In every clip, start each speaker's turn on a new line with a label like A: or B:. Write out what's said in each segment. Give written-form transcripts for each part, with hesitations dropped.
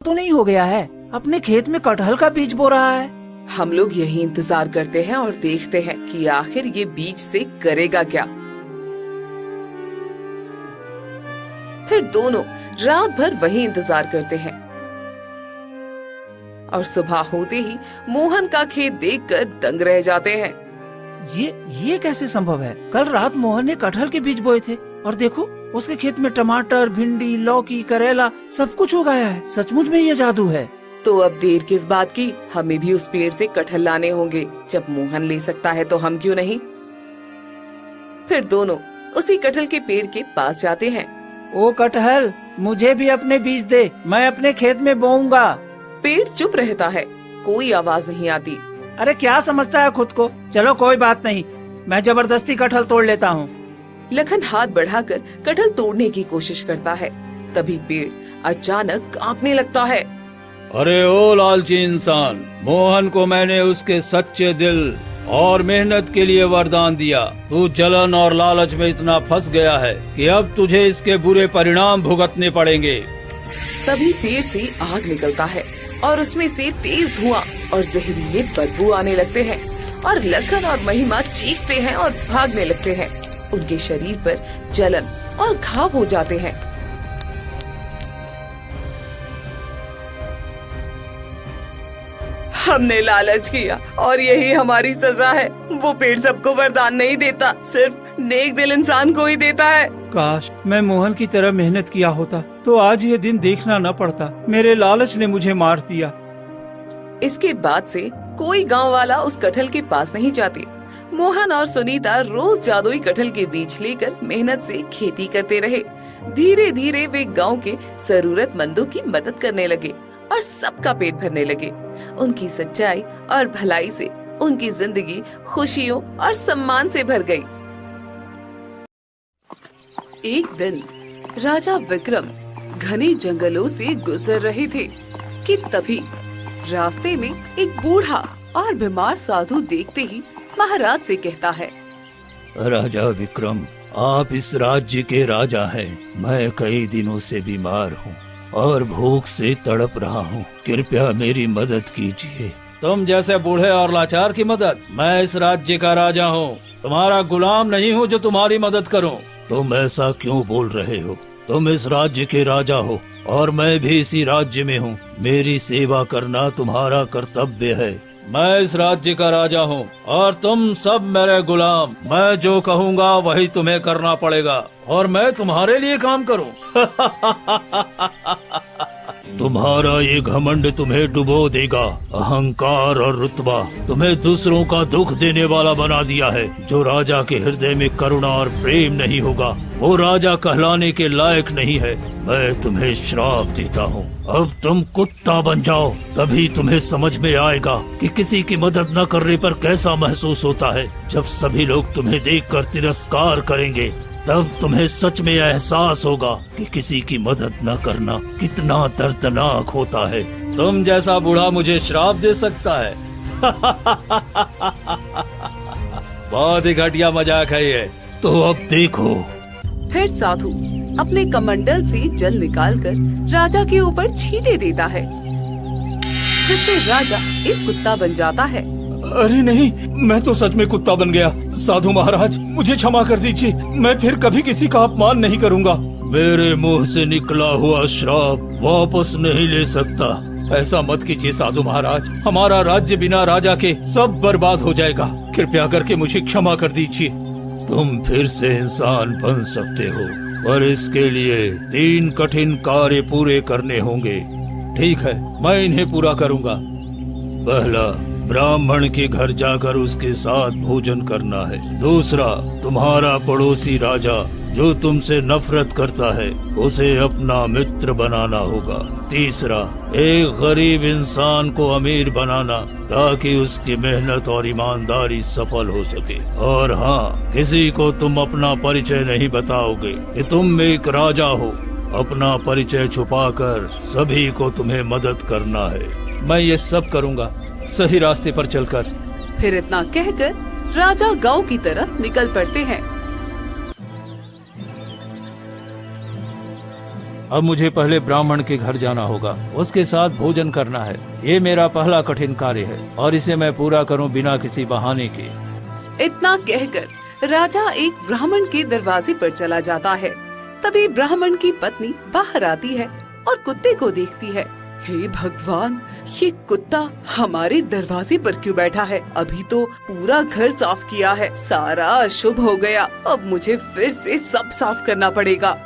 A: तो नहीं हो गया है? अपने खेत में कटहल का बीज बो रहा है।
B: हम लोग यही इंतजार करते हैं और देखते हैं कि आखिर ये बीज से करेगा क्या। फिर दोनों रात भर वही इंतजार करते हैं और सुबह होते ही मोहन का खेत देखकर दंग रह जाते हैं।
A: ये कैसे संभव है? कल रात मोहन ने कटहल के बीज बोए थे और देखो उसके खेत में टमाटर, भिंडी, लौकी, करेला सब कुछ उगाया है। सचमुच में ये जादू है।
B: तो अब देर किस बात की, हमें भी उस पेड़ से कटहल लाने होंगे। जब मोहन ले सकता है तो हम क्यों नहीं। फिर दोनों उसी कटहल के पेड़ के पास जाते हैं।
A: ओ कटहल, मुझे भी अपने बीज दे, मैं अपने खेत में बोऊंगा।
B: पेड़ चुप रहता है, कोई आवाज नहीं आती।
A: अरे क्या समझता है खुद को? चलो कोई बात नहीं, मैं जबरदस्ती कटहल तोड़ लेता हूँ।
B: लखन हाथ बढ़ाकर कटहल तोड़ने की कोशिश करता है। तभी पेड़ अचानक कांपने लगता है।
C: अरे ओ लालची इंसान, मोहन को मैंने उसके सच्चे दिल और मेहनत के लिए वरदान दिया। तू जलन और लालच में इतना फंस गया है कि अब तुझे इसके बुरे परिणाम भुगतने पड़ेंगे।
B: तभी पेड़ से आग निकलता है और उसमें से तेज धुआं और जहरीले बदबू आने लगते हैं और लखन और महिमा चीखते हैं और भागने लगते हैं। उनके शरीर पर जलन और घाव हो जाते हैं। हमने लालच किया और यही हमारी सजा है। वो पेड़ सबको वरदान नहीं देता, सिर्फ नेक दिल इंसान को ही देता है।
A: काश मैं मोहन की तरह मेहनत किया होता तो आज ये दिन देखना न पड़ता। मेरे लालच ने मुझे मार दिया।
B: इसके बाद से कोई गांव वाला उस कटहल के पास नहीं जाते। मोहन और सुनीता रोज जादुई कटहल के बीज लेकर मेहनत से खेती करते रहे। धीरे धीरे वे गांव के जरूरतमंदों की मदद करने लगे और सबका पेट भरने लगे। उनकी सच्चाई और भलाई से उनकी जिंदगी खुशियों और सम्मान से भर गई। एक दिन राजा विक्रम घने जंगलों से गुजर रहे थे कि तभी रास्ते में एक बूढ़ा और बीमार साधु देखते ही महाराज से कहता है,
C: राजा विक्रम, आप इस राज्य के राजा हैं। मैं कई दिनों से बीमार हूँ और भूख से तड़प रहा हूँ। कृपया मेरी मदद कीजिए। तुम जैसे बूढ़े और लाचार की मदद? मैं इस राज्य का राजा हूँ, तुम्हारा गुलाम नहीं हूँ जो तुम्हारी मदद करूँ। तुम ऐसा क्यों बोल रहे हो? तुम इस राज्य के राजा हो और मैं भी इसी राज्य में हूँ। मेरी सेवा करना तुम्हारा कर्तव्य है। मैं इस राज्य का राजा हूँ और तुम सब मेरे गुलाम। मैं जो कहूँगा वही तुम्हें करना पड़ेगा और मैं तुम्हारे लिए काम करूँ। तुम्हारा ये घमंड तुम्हें डुबो देगा। अहंकार और रुतबा तुम्हें दूसरों का दुख देने वाला बना दिया है। जो राजा के हृदय में करुणा और प्रेम नहीं होगा वो राजा कहलाने के लायक नहीं है। मैं तुम्हें श्राप देता हूँ, अब तुम कुत्ता बन जाओ, तभी तुम्हें समझ में आएगा कि किसी की मदद न करने पर कैसा महसूस होता है। जब सभी लोग तुम्हें देखकर तिरस्कार करेंगे तब तुम्हें सच में एहसास होगा कि किसी की मदद न करना कितना दर्दनाक होता है। तुम जैसा बूढ़ा मुझे श्राप दे सकता है? बहुत ही घटिया मजाक है ये। तो अब देखो।
B: फिर साधु अपने कमंडल से जल निकालकर राजा के ऊपर छींटे देता है, जिससे राजा एक कुत्ता बन जाता है।
C: अरे नहीं, मैं तो सच में कुत्ता बन गया। साधु महाराज, मुझे क्षमा कर दीजिए। मैं फिर कभी किसी का अपमान नहीं करूँगा। मेरे मुंह से निकला हुआ श्राप वापस नहीं ले सकता। ऐसा मत कीजिए साधु महाराज, हमारा राज्य बिना राजा के सब बर्बाद हो जाएगा। कृपया करके मुझे क्षमा कर दीजिए। तुम फिर से इंसान बन सकते हो, पर इसके लिए 3 कठिन कार्य पूरे करने होंगे। ठीक है, मैं इन्हें पूरा करूँगा। पहला, ब्राह्मण के घर जाकर उसके साथ भोजन करना है। दूसरा, तुम्हारा पड़ोसी राजा जो तुमसे नफरत करता है उसे अपना मित्र बनाना होगा। तीसरा, एक गरीब इंसान को अमीर बनाना ताकि उसकी मेहनत और ईमानदारी सफल हो सके। और हाँ, किसी को तुम अपना परिचय नहीं बताओगे कि तुम एक राजा हो। अपना परिचय छुपाकर सभी को तुम्हें मदद करना है। मैं ये सब करूँगा, सही रास्ते पर चलकर।
B: फिर इतना कहकर राजा गांव की तरफ निकल पड़ते हैं।
C: अब मुझे पहले ब्राह्मण के घर जाना होगा, उसके साथ भोजन करना है। ये मेरा पहला कठिन कार्य है और इसे मैं पूरा करूं बिना किसी बहाने के।
B: इतना कहकर राजा एक ब्राह्मण के दरवाजे पर चला जाता है। तभी ब्राह्मण की पत्नी बाहर आती है और कुत्ते को देखती है। हे भगवान, ये कुत्ता हमारे दरवाजे पर क्यों बैठा है? अभी तो पूरा घर साफ किया है, सारा अशुभ हो गया। अब मुझे फिर से सब साफ करना पड़ेगा।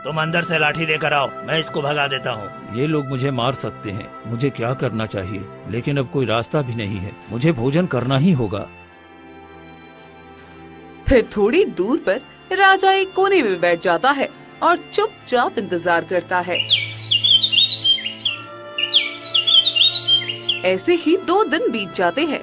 C: तुम अंदर से लाठी लेकर आओ, मैं इसको भगा देता हूँ। ये लोग मुझे मार सकते हैं, मुझे क्या करना चाहिए? लेकिन अब कोई रास्ता भी नहीं है, मुझे भोजन करना ही होगा।
B: फिर थोड़ी दूर पर राजा एक कोने में बैठ जाता है और चुपचाप इंतजार करता है। ऐसे ही 2 दिन बीत जाते हैं।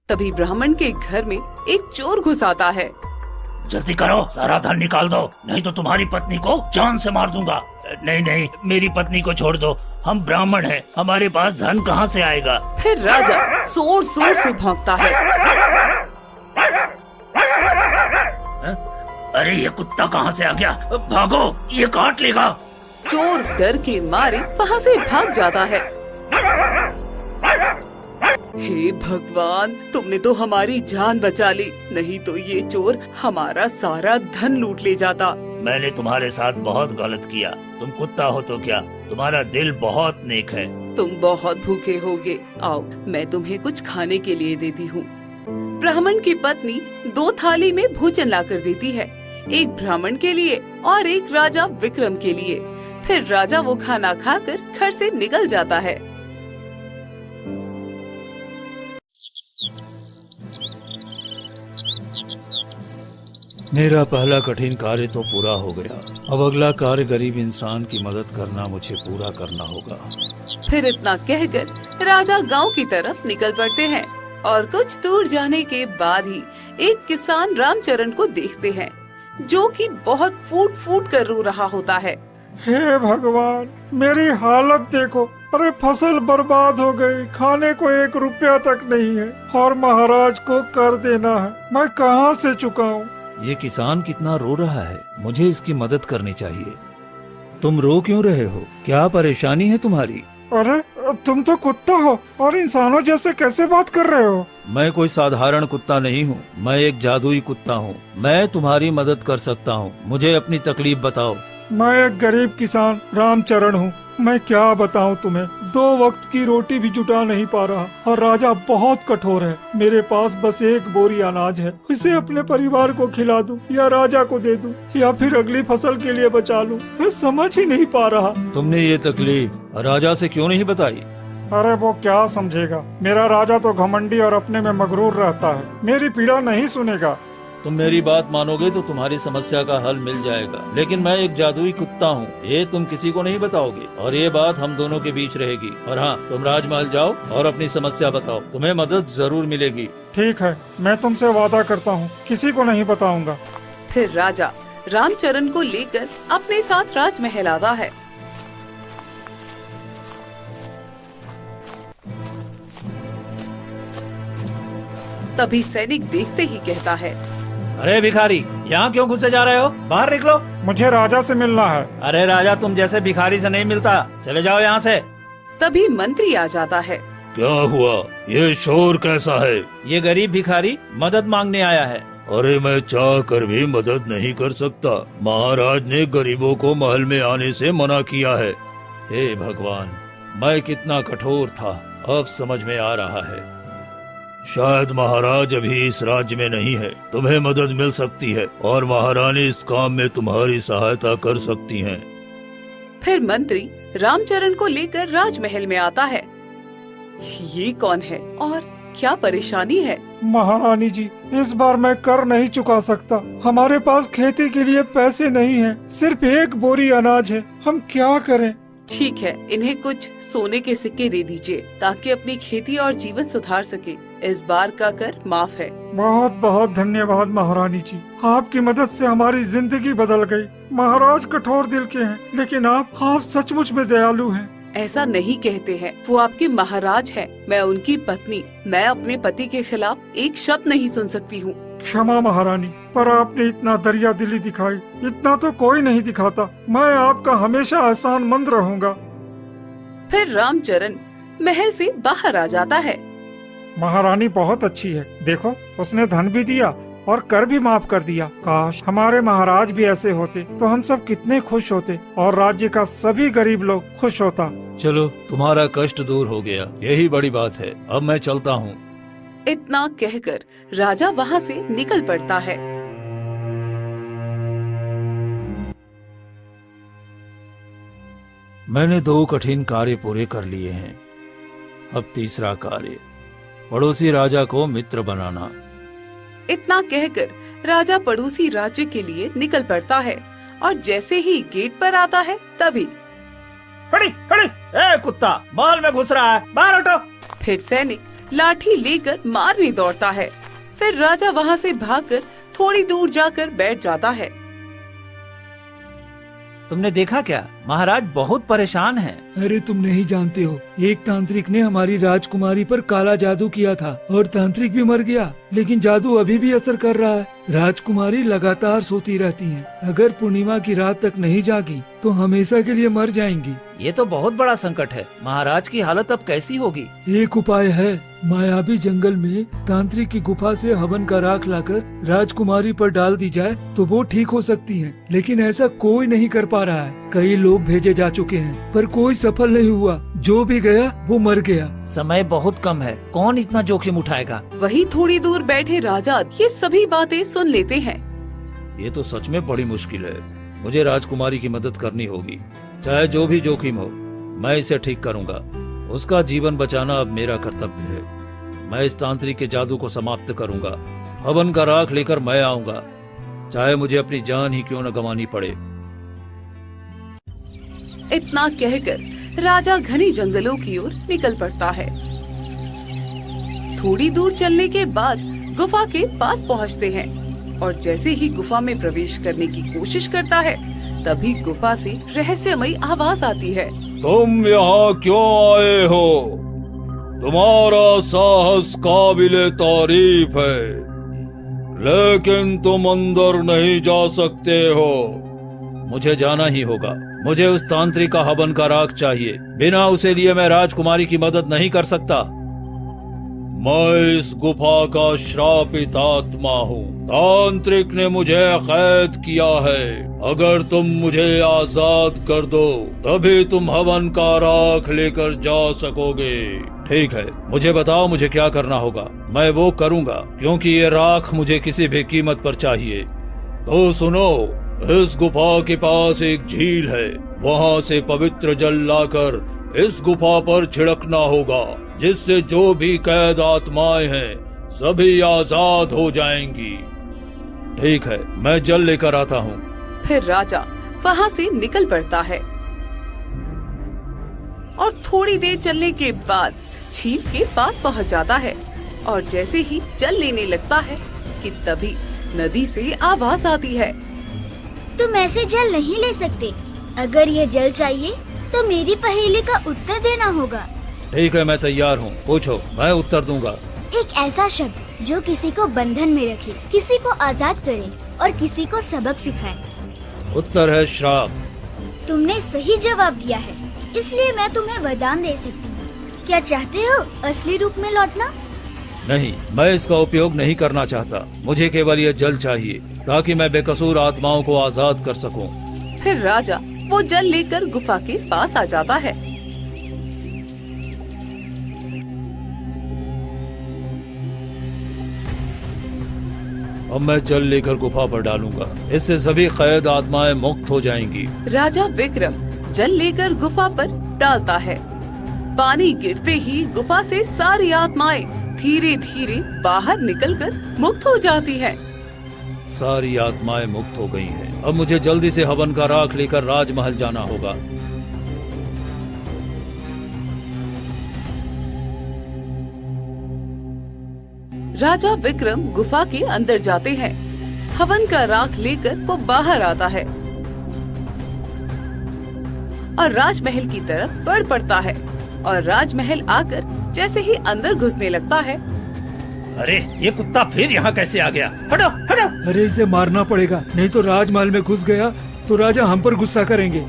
B: तभी ब्राह्मण के घर में एक चोर घुस आता है।
C: जल्दी करो, सारा धन निकाल दो, नहीं तो तुम्हारी पत्नी को जान से मार दूंगा। नहीं नहीं, मेरी पत्नी को छोड़ दो, हम ब्राह्मण हैं, हमारे पास धन कहाँ से आएगा?
B: फिर राजा जोर जोर से भौंकता है।
C: अरे ये कुत्ता कहाँ से आ गया? भागो, ये काट लेगा।
B: चोर डर के मारे वहाँ से भाग जाता है। हे भगवान, तुमने तो हमारी जान बचा ली, नहीं तो ये चोर हमारा सारा धन लूट ले जाता।
C: मैंने तुम्हारे साथ बहुत गलत किया। तुम कुत्ता हो तो क्या, तुम्हारा दिल बहुत नेक है।
B: तुम बहुत भूखे होगे, आओ मैं तुम्हें कुछ खाने के लिए देती हूँ। ब्राह्मण की पत्नी 2 थाली में भोजन लाकर देती है, एक ब्राह्मण के लिए और एक राजा विक्रम के लिए। फिर राजा वो खाना खाकर घर से निकल जाता है।
C: मेरा पहला कठिन कार्य तो पूरा हो गया। अब अगला कार्य गरीब इंसान की मदद करना मुझे पूरा करना होगा।
B: फिर इतना कहकर राजा गांव की तरफ निकल पड़ते हैं और कुछ दूर जाने के बाद ही एक किसान रामचरण को देखते हैं, जो कि बहुत फूट फूट कर रो रहा होता है।
D: हे भगवान, मेरी हालत देखो, अरे फसल बर्बाद हो गई, खाने को 1 रुपया तक नहीं है और महाराज को कर देना है, मैं कहाँ से चुकाऊं?
C: ये किसान कितना रो रहा है, मुझे इसकी मदद करनी चाहिए। तुम रो क्यों रहे हो? क्या परेशानी है तुम्हारी?
D: अरे तुम तो कुत्ता हो और इंसानों जैसे कैसे बात कर रहे हो?
C: मैं कोई साधारण कुत्ता नहीं हूँ, मैं एक जादुई कुत्ता हूँ। मैं तुम्हारी मदद कर सकता हूँ, मुझे अपनी तकलीफ बताओ।
D: मैं एक गरीब किसान रामचरण हूँ, मैं क्या बताऊँ तुम्हें, 2 वक्त की रोटी भी जुटा नहीं पा रहा और राजा बहुत कठोर है। मेरे पास बस 1 बोरी अनाज है, इसे अपने परिवार को खिला दूं या राजा को दे दूं या फिर अगली फसल के लिए बचा लूं, मैं समझ ही नहीं पा रहा।
C: तुमने ये तकलीफ राजा से क्यों नहीं बताई?
D: अरे वो क्या समझेगा, मेरा राजा तो घमंडी और अपने में मगरूर रहता है, मेरी पीड़ा नहीं सुनेगा।
C: तुम मेरी बात मानोगे तो तुम्हारी समस्या का हल मिल जाएगा, लेकिन मैं एक जादुई कुत्ता हूँ, ये तुम किसी को नहीं बताओगे और ये बात हम दोनों के बीच रहेगी। और हाँ, तुम राजमहल जाओ और अपनी समस्या बताओ, तुम्हें मदद जरूर मिलेगी।
D: ठीक है, मैं तुमसे वादा करता हूँ, किसी को नहीं बताऊंगा।
B: फिर राजा रामचरण को लेकर अपने साथ राजमहल आता है। तभी सैनिक देखते ही कहता है,
C: अरे भिखारी, यहाँ क्यों घुसे जा रहे हो? बाहर निकलो।
D: मुझे राजा से मिलना है।
C: अरे राजा तुम जैसे भिखारी से नहीं मिलता, चले जाओ यहाँ से।
B: तभी मंत्री आ जाता है।
C: क्या हुआ? ये शोर कैसा है? ये गरीब भिखारी मदद मांगने आया है। अरे मैं चाह कर भी मदद नहीं कर सकता, महाराज ने गरीबों को महल में आने से मना किया है। हे भगवान, मैं कितना कठोर था, अब समझ में आ रहा है। शायद महाराज अभी इस राज्य में नहीं है, तुम्हें मदद मिल सकती है और महारानी इस काम में तुम्हारी सहायता कर सकती हैं।
B: फिर मंत्री रामचरण को लेकर राजमहल में आता है। ये कौन है और क्या परेशानी है?
D: महारानी जी, इस बार मैं कर नहीं चुका सकता, हमारे पास खेती के लिए पैसे नहीं है, सिर्फ 1 बोरी अनाज है, हम क्या करें?
B: ठीक है, इन्हें कुछ सोने के सिक्के दे दीजिए ताकि अपनी खेती और जीवन सुधार सके। इस बार का कर माफ है।
D: बहुत बहुत धन्यवाद महारानी जी, आपकी मदद से हमारी जिंदगी बदल गई। महाराज कठोर दिल के हैं, लेकिन आप सचमुच में दयालु हैं।
B: ऐसा नहीं कहते हैं, वो आपके महाराज हैं, मैं उनकी पत्नी। मैं अपने पति के खिलाफ एक शब्द नहीं सुन सकती हूँ।
D: क्षमा महारानी, पर आपने इतना दरिया दिली दिखाई, इतना तो कोई नहीं दिखाता। मैं आपका हमेशा एहसानमंद रहूंगा।
B: फिर रामचरण महल से बाहर आ जाता है।
D: महारानी बहुत अच्छी है, देखो उसने धन भी दिया और कर भी माफ कर दिया। काश हमारे महाराज भी ऐसे होते तो हम सब कितने खुश होते और राज्य का सभी गरीब लोग खुश होता।
C: चलो, तुम्हारा कष्ट दूर हो गया, यही बड़ी बात है। अब मैं चलता हूँ।
B: इतना कहकर राजा वहाँ से निकल पड़ता है।
C: मैंने 2 कठिन कार्य पूरे कर लिए हैं। अब तीसरा कार्य, पड़ोसी राजा को मित्र बनाना।
B: इतना कहकर राजा पड़ोसी राज्य के लिए निकल पड़ता है और जैसे ही गेट पर आता है तभी
A: खड़ी खड़ी, ए कुत्ता मॉल में घुस रहा है, बाहर हटो।
B: फिर सैनिक लाठी लेकर मारने दौड़ता है। फिर राजा वहाँ से भागकर थोड़ी दूर जाकर बैठ जाता है।
A: तुमने देखा क्या, महाराज बहुत परेशान हैं।
E: अरे तुम नहीं जानते हो, एक तांत्रिक ने हमारी राजकुमारी पर काला जादू किया था और तांत्रिक भी मर गया, लेकिन जादू अभी भी असर कर रहा है। राजकुमारी लगातार सोती रहती हैं। अगर पूर्णिमा की रात तक नहीं जागी तो हमेशा के लिए मर जाएंगी।
A: ये तो बहुत बड़ा संकट है। महाराज की हालत अब कैसी होगी?
E: एक उपाय है, मायावी जंगल में तांत्रिक की गुफा से हवन का राख लाकर राजकुमारी पर डाल दी जाए तो वो ठीक हो सकती हैं। लेकिन ऐसा कोई नहीं कर पा रहा है। कई लोग भेजे जा चुके हैं पर कोई सफल नहीं हुआ। जो भी गया वो मर गया।
A: समय बहुत कम है, कौन इतना जोखिम उठाएगा?
B: वही थोड़ी दूर बैठे राजा ये सभी बातें सुन लेते हैं।
C: ये तो सच में बड़ी मुश्किल है। मुझे राजकुमारी की मदद करनी होगी, चाहे जो भी जोखिम हो। मैं इसे ठीक करूंगा। उसका जीवन बचाना अब मेरा कर्तव्य है। मैं इस तांत्रिक के जादू को समाप्त करूंगा। हवन का राख लेकर मैं आऊंगा, चाहे मुझे अपनी जान ही क्यों न गंवानी पड़े।
B: इतना कहकर राजा घने जंगलों की ओर निकल पड़ता है। थोड़ी दूर चलने के बाद गुफा के पास पहुंचते हैं और जैसे ही गुफा में प्रवेश करने की कोशिश करता है तभी गुफा से रहस्यमयी आवाज आती है।
C: तुम यहाँ क्यों आए हो? तुम्हारा साहस काबिले तारीफ है, लेकिन तुम अंदर नहीं जा सकते हो। मुझे जाना ही होगा। मुझे उस तांत्रिक का हवन का राख चाहिए। बिना उसे लिए मैं राजकुमारी की मदद नहीं कर सकता। मैं इस गुफा का श्रापित आत्मा हूँ। तांत्रिक ने मुझे कैद किया है। अगर तुम मुझे आजाद कर दो तभी तुम हवन का राख लेकर जा सकोगे। ठीक है, मुझे बताओ मुझे क्या करना होगा। मैं वो करूँगा, क्योंकि ये राख मुझे किसी भी कीमत पर चाहिए। तो सुनो, इस गुफा के पास एक झील है। वहाँ से पवित्र जल लाकर इस गुफा पर छिड़कना होगा, जिससे जो भी कैद आत्माएं हैं सभी आजाद हो जाएंगी। ठीक है, मैं जल लेकर आता हूँ।
B: फिर राजा वहाँ से निकल पड़ता है और थोड़ी देर चलने के बाद झील के पास पहुँच जाता है और जैसे ही जल लेने लगता है कि तभी नदी से आवाज आती है।
F: तुम ऐसे जल नहीं ले सकते। अगर ये जल चाहिए तो मेरी पहेली का उत्तर देना होगा।
C: ठीक है, मैं तैयार हूँ। पूछो, मैं उत्तर दूंगा।
F: एक ऐसा शब्द जो किसी को बंधन में रखे, किसी को आजाद करे और किसी को सबक सिखाए।
C: उत्तर है श्राप।
F: तुमने सही जवाब दिया है, इसलिए मैं तुम्हें वरदान दे सकती हूँ। क्या चाहते हो असली रूप में लौटना?
C: नहीं, मैं इसका उपयोग नहीं करना चाहता। मुझे केवल ये जल चाहिए ताकि मैं बेकसूर आत्माओं को आजाद कर सकूं।
B: फिर राजा वो जल लेकर गुफा के पास आ जाता है।
C: अब मैं जल लेकर गुफा पर डालूंगा। इससे सभी कैद आत्माएं मुक्त हो जाएंगी।
B: राजा विक्रम जल लेकर गुफा पर डालता है। पानी गिरते ही गुफा से सारी आत्माएं धीरे धीरे बाहर निकलकर मुक्त हो जाती हैं।
C: सारी आत्माएं मुक्त हो गई हैं। अब मुझे जल्दी से हवन का राख लेकर राजमहल जाना होगा।
B: राजा विक्रम गुफा के अंदर जाते हैं। हवन का राख लेकर वो बाहर आता है और राजमहल की तरफ बढ़ पड़ता है और राजमहल आकर जैसे ही अंदर घुसने लगता है।
C: अरे ये कुत्ता फिर यहाँ कैसे आ गया? हटो हटो।
E: अरे इसे मारना पड़ेगा, नहीं तो राजमहल में घुस गया तो राजा हम पर गुस्सा करेंगे।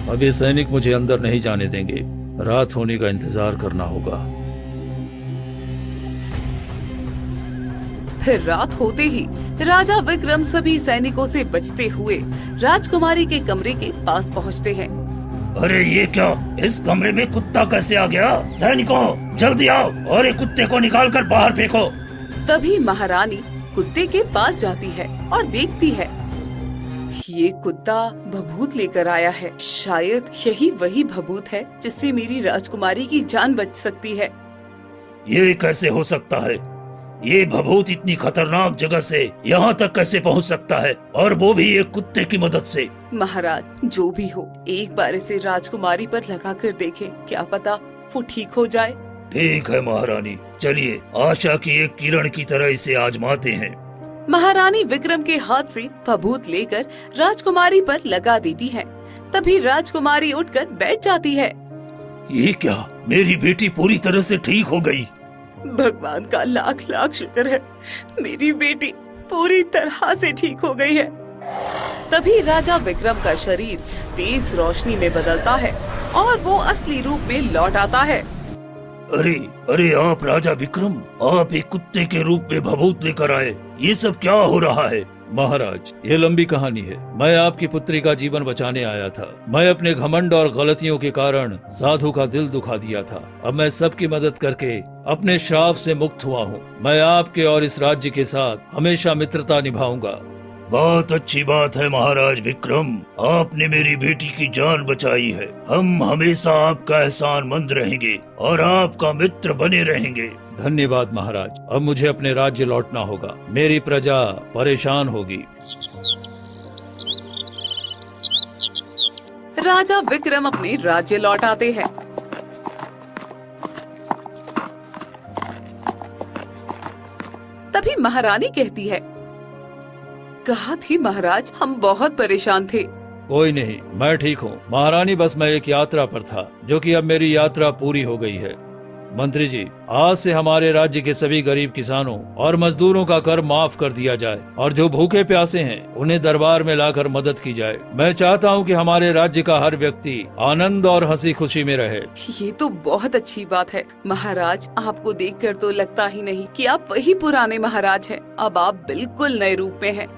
C: अब ये सैनिक मुझे अंदर नहीं जाने देंगे, रात होने का इंतजार करना होगा।
B: फिर रात होते ही राजा विक्रम सभी सैनिकों से बचते हुए राजकुमारी के कमरे के पास पहुंचते हैं।
C: अरे ये क्या, इस कमरे में कुत्ता कैसे आ गया? सैनिकों जल्दी आओ और एक कुत्ते को निकाल कर बाहर फेंको।
B: तभी महारानी कुत्ते के पास जाती है और देखती है ये कुत्ता भभूत लेकर आया है। शायद यही वही भभूत है जिससे मेरी राजकुमारी की जान बच सकती है।
C: ये कैसे हो सकता है? ये भभूत इतनी खतरनाक जगह से यहाँ तक कैसे पहुँच सकता है, और वो भी एक कुत्ते की मदद से?
B: महाराज जो भी हो, एक बार इसे राजकुमारी पर लगा कर देखें, क्या पता वो ठीक हो जाए।
C: ठीक है महारानी, चलिए आशा की एक किरण की तरह इसे आजमाते हैं।
B: महारानी विक्रम के हाथ से भभूत लेकर राजकुमारी पर लगा देती है। तभी राजकुमारी उठकर बैठ जाती है।
C: ये क्या, मेरी बेटी पूरी तरह से ठीक हो गई?
B: भगवान का लाख लाख शुक्र है, मेरी बेटी पूरी तरह से ठीक हो गई है। तभी राजा विक्रम का शरीर तेज रोशनी में बदलता है और वो असली रूप में लौट आता है।
C: अरे अरे, आप राजा विक्रम, आप एक कुत्ते के रूप में भभूत लेकर आए, ये सब क्या हो रहा है? महाराज ये लंबी कहानी है, मैं आपकी पुत्री का जीवन बचाने आया था। मैं अपने घमंड और गलतियों के कारण साधु का दिल दुखा दिया था। अब मैं सबकी मदद करके अपने श्राप से मुक्त हुआ हूँ। मैं आपके और इस राज्य के साथ हमेशा मित्रता निभाऊंगा। बहुत अच्छी बात है महाराज विक्रम, आपने मेरी बेटी की जान बचाई है। हम हमेशा आपका एहसानमंद रहेंगे और आपका मित्र बने रहेंगे। धन्यवाद महाराज, अब मुझे अपने राज्य लौटना होगा, मेरी प्रजा परेशान होगी।
B: राजा विक्रम अपने राज्य लौट आते हैं। तभी महारानी कहती है, कहा थी महाराज, हम बहुत परेशान थे।
C: कोई नहीं, मैं ठीक हूँ महारानी, बस मैं एक यात्रा पर था, जो कि अब मेरी यात्रा पूरी हो गई है। मंत्री जी, आज से हमारे राज्य के सभी गरीब किसानों और मजदूरों का कर माफ कर दिया जाए, और जो भूखे प्यासे हैं उन्हें दरबार में लाकर मदद की जाए। मैं चाहता हूँ कि हमारे राज्य का हर व्यक्ति आनंद और हंसी खुशी में रहे।
B: ये तो बहुत अच्छी बात है महाराज, आपको देखकर तो लगता ही नहीं कि आप वही पुराने महाराज हैं। अब आप बिल्कुल नए रूप में हैं।